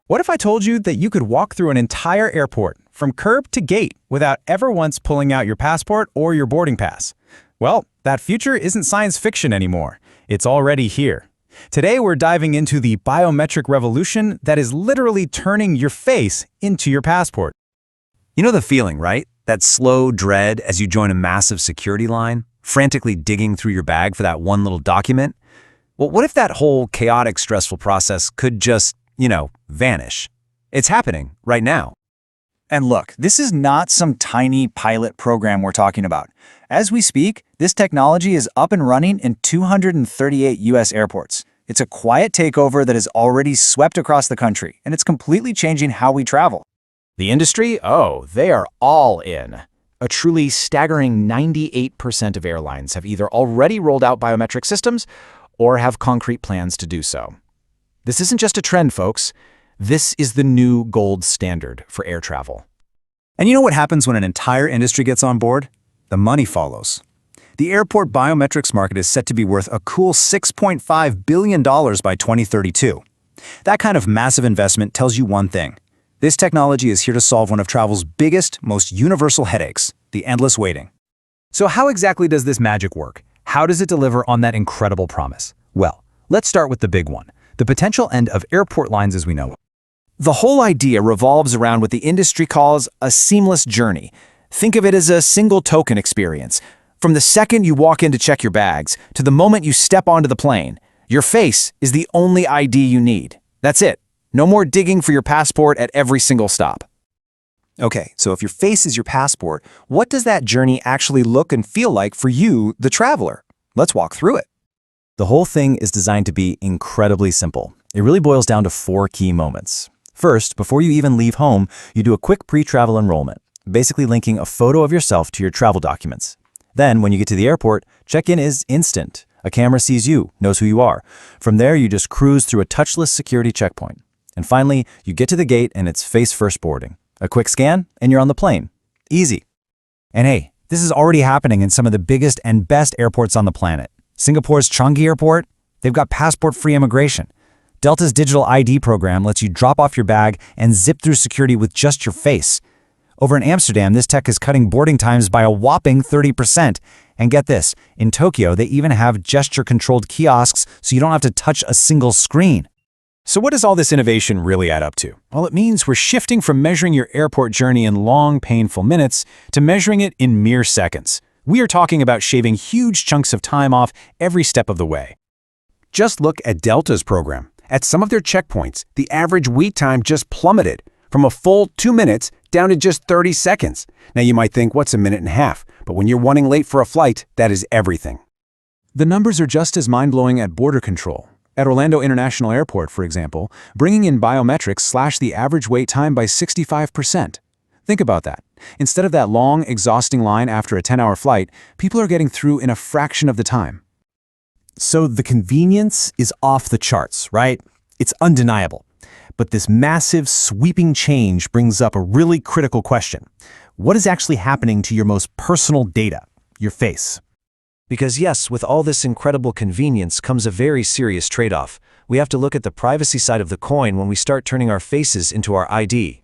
What if I told you that you could walk through an entire airport, from curb to gate, without ever once pulling out your passport or your boarding pass? Well, that future isn't science fiction anymore. It's already here. Today, we're diving into the biometric revolution that is literally turning your face into your passport. You know the feeling, right? That slow dread as you join a massive security line, frantically digging through your bag for that one little document? Well, what if that whole chaotic, stressful process could just, vanish? It's happening right now. And look, this is not some tiny pilot program we're talking about. As we speak, this technology is up and running in 238 U.S. airports. It's a quiet takeover that has already swept across the country, and it's completely changing how we travel. The industry? Oh, they are all in. A truly staggering 98% of airlines have either already rolled out biometric systems or have concrete plans to do so. This isn't just a trend, folks. This is the new gold standard for air travel. And you know what happens when an entire industry gets on board? The money follows. The airport biometrics market is set to be worth a cool $6.5 billion by 2032. That kind of massive investment tells you one thing. This technology is here to solve one of travel's biggest, most universal headaches, the endless waiting. So how exactly does this magic work? How does it deliver on that incredible promise? Well, let's start with the big one, the potential end of airport lines as we know it. The whole idea revolves around what the industry calls a seamless journey. Think of it as a single token experience. From the second you walk in to check your bags to the moment you step onto the plane, your face is the only ID you need. That's it. No more digging for your passport at every single stop. Okay, so if your face is your passport, what does that journey actually look and feel like for you, the traveler? Let's walk through it. The whole thing is designed to be incredibly simple. It really boils down to 4 key moments. First, before you even leave home, you do a quick pre-travel enrollment, basically linking a photo of yourself to your travel documents. Then, when you get to the airport, check-in is instant. A camera sees you, knows who you are. From there, you just cruise through a touchless security checkpoint. And finally, you get to the gate and it's face-first boarding. A quick scan, and you're on the plane. Easy. And hey, this is already happening in some of the biggest and best airports on the planet. Singapore's Changi Airport, they've got passport-free immigration. Delta's digital ID program lets you drop off your bag and zip through security with just your face. Over in Amsterdam, this tech is cutting boarding times by a whopping 30%. And get this, in Tokyo, they even have gesture-controlled kiosks so you don't have to touch a single screen. So what does all this innovation really add up to? Well, it means we're shifting from measuring your airport journey in long, painful minutes to measuring it in mere seconds. We are talking about shaving huge chunks of time off every step of the way. Just look at Delta's program. At some of their checkpoints, the average wait time just plummeted from a full 2 minutes down to just 30 seconds. Now you might think, what's a minute and a half? But when you're running late for a flight, that is everything. The numbers are just as mind-blowing at border control. At Orlando International Airport, for example, bringing in biometrics slashed the average wait time by 65%. Think about that. Instead of that long, exhausting line after a 10-hour flight, people are getting through in a fraction of the time. So the convenience is off the charts, right? It's undeniable. But this massive, sweeping change brings up a really critical question. What is actually happening to your most personal data, your face? Because yes, with all this incredible convenience comes a very serious trade-off. We have to look at the privacy side of the coin when we start turning our faces into our ID.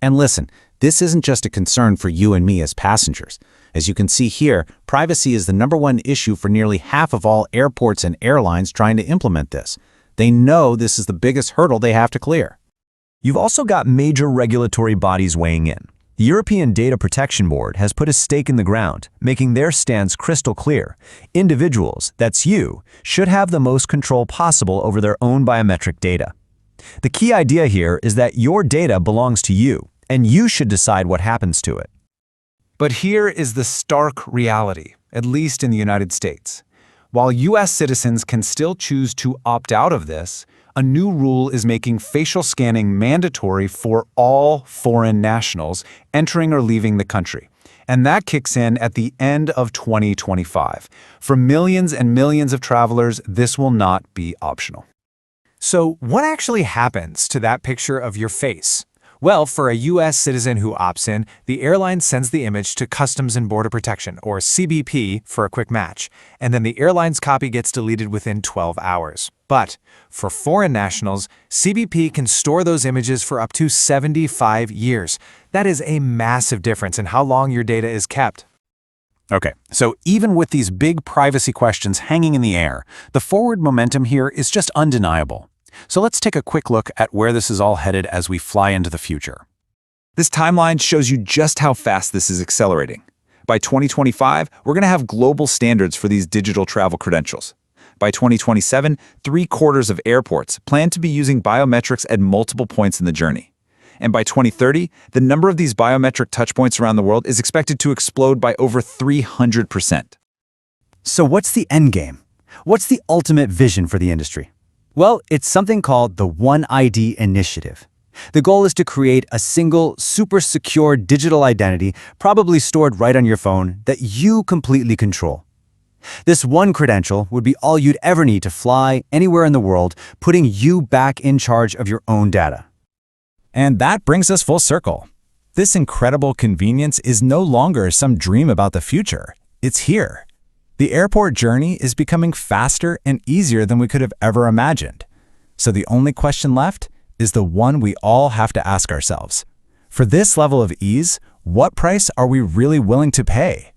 And listen, this isn't just a concern for you and me as passengers. As you can see here, privacy is the #1 issue for nearly half of all airports and airlines trying to implement this. They know this is the biggest hurdle they have to clear. You've also got major regulatory bodies weighing in. The European Data Protection Board has put a stake in the ground, making their stance crystal clear. Individuals, that's you, should have the most control possible over their own biometric data. The key idea here is that your data belongs to you, and you should decide what happens to it. But here is the stark reality, at least in the United States. While U.S. citizens can still choose to opt out of this, a new rule is making facial scanning mandatory for all foreign nationals entering or leaving the country. And that kicks in at the end of 2025. For millions and millions of travelers, this will not be optional. So what actually happens to that picture of your face? Well, for a U.S. citizen who opts in, the airline sends the image to Customs and Border Protection, or CBP, for a quick match, and then the airline's copy gets deleted within 12 hours. But for foreign nationals, CBP can store those images for up to 75 years. That is a massive difference in how long your data is kept. Okay, so even with these big privacy questions hanging in the air, the forward momentum here is just undeniable. So let's take a quick look at where this is all headed as we fly into the future. This timeline shows you just how fast this is accelerating. By 2025, we're going to have global standards for these digital travel credentials. By 2027, 3/4 of airports plan to be using biometrics at multiple points in the journey. And by 2030, the number of these biometric touchpoints around the world is expected to explode by over 300%. So what's the end game? What's the ultimate vision for the industry? Well, it's something called the One ID initiative. The goal is to create a single, super secure digital identity, probably stored right on your phone, that you completely control. This one credential would be all you'd ever need to fly anywhere in the world, putting you back in charge of your own data. And that brings us full circle. This incredible convenience is no longer some dream about the future. It's here. The airport journey is becoming faster and easier than we could have ever imagined. So the only question left is the one we all have to ask ourselves. For this level of ease, what price are we really willing to pay?